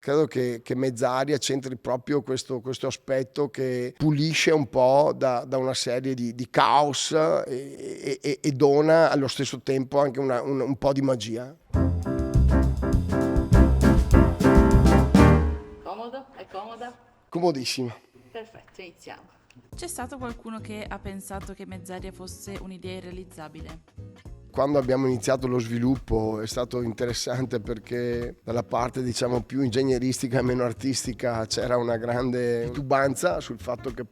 Credo che Mezz'Aria c'entri proprio questo aspetto che pulisce un po' da una serie di caos e dona allo stesso tempo anche un po' di magia. Comodo? È comoda? Comodissima. Perfetto, iniziamo. C'è stato qualcuno che ha pensato che Mezz'Aria fosse un'idea irrealizzabile? Quando abbiamo iniziato lo sviluppo è stato interessante perché dalla parte diciamo più ingegneristica e meno artistica c'era una grande titubanza sul fatto che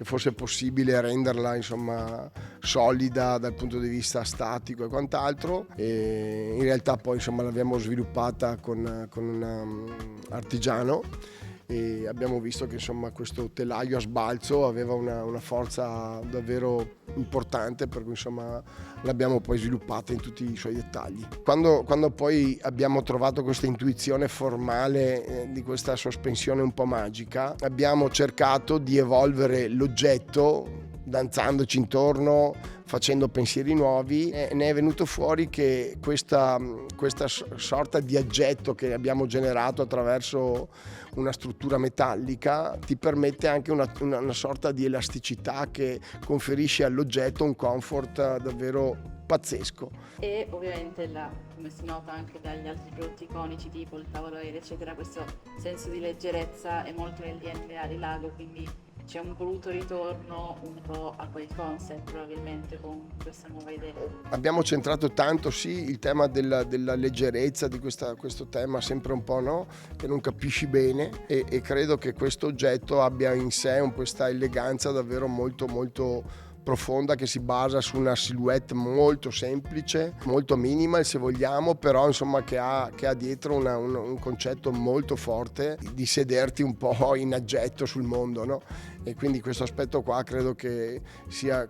fosse possibile renderla insomma solida dal punto di vista statico e quant'altro, e in realtà poi insomma l'abbiamo sviluppata con un artigiano e abbiamo visto che insomma questo telaio a sbalzo aveva una forza davvero importante, per cui insomma l'abbiamo poi sviluppata in tutti i suoi dettagli. Quando poi abbiamo trovato questa intuizione formale di questa sospensione un po' magica, abbiamo cercato di evolvere l'oggetto danzandoci intorno, facendo pensieri nuovi, e ne è venuto fuori che questa sorta di aggetto che abbiamo generato attraverso una struttura metallica ti permette anche una sorta di elasticità che conferisce all'oggetto un comfort davvero pazzesco. E ovviamente, come si nota anche dagli altri prodotti iconici tipo il tavolo aereo eccetera, questo senso di leggerezza è molto nel DNA di Lago, quindi c'è un voluto ritorno un po' a quel concept probabilmente con questa nuova idea. Abbiamo centrato tanto sì il tema della leggerezza di questo tema sempre un po', no? Che non capisci bene, e credo che questo oggetto abbia in sé questa eleganza davvero molto molto profonda, che si basa su una silhouette molto semplice, molto minimal se vogliamo, però insomma che ha dietro un concetto molto forte di sederti un po' in aggetto sul mondo, no? E quindi questo aspetto qua credo che sia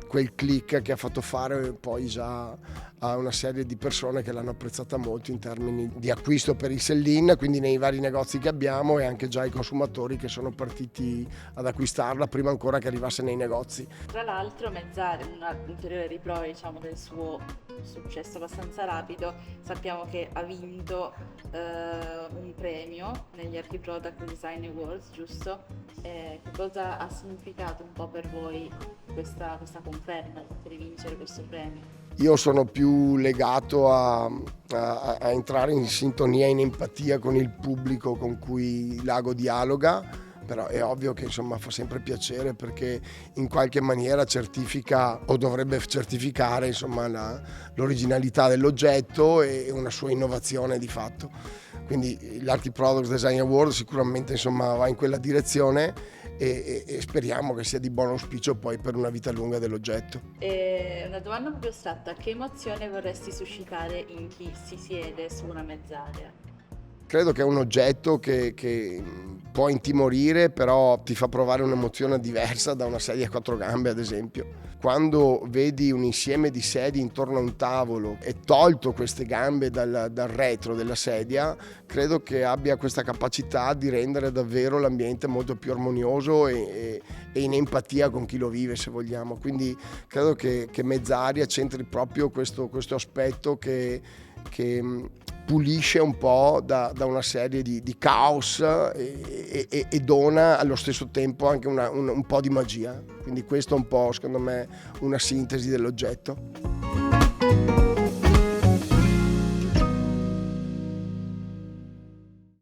quel click che ha fatto fare poi già a una serie di persone che l'hanno apprezzata molto in termini di acquisto per il sell-in, quindi nei vari negozi che abbiamo, e anche già i consumatori che sono partiti ad acquistarla prima ancora che arrivasse nei negozi. Tra l'altro Mezz'Aria, una ulteriore riprova diciamo del suo successo abbastanza rapido, sappiamo che ha vinto un premio negli Archi Product Design Awards, giusto? Che cosa ha significato un po' per voi questa conferma di vincere questo premio? Io sono più legato a entrare in sintonia, in empatia con il pubblico con cui Lago dialoga, però è ovvio che insomma fa sempre piacere perché in qualche maniera certifica o dovrebbe certificare insomma l'originalità dell'oggetto e una sua innovazione di fatto. Quindi l'Archi Product Design Award sicuramente insomma va in quella direzione e speriamo che sia di buon auspicio poi per una vita lunga dell'oggetto. E una domanda un po' più astratta: che emozione vorresti suscitare in chi si siede su una Mezz'Aria? Credo che è un oggetto che può intimorire, però ti fa provare un'emozione diversa da una sedia a quattro gambe, ad esempio. Quando vedi un insieme di sedie intorno a un tavolo e tolto queste gambe dal retro della sedia, credo che abbia questa capacità di rendere davvero l'ambiente molto più armonioso e in empatia con chi lo vive, se vogliamo. Quindi credo che Mezz'Aria c'entri proprio questo aspetto che pulisce un po' da una serie di caos e dona allo stesso tempo anche un po' di magia. Quindi questo è un po', secondo me, una sintesi dell'oggetto.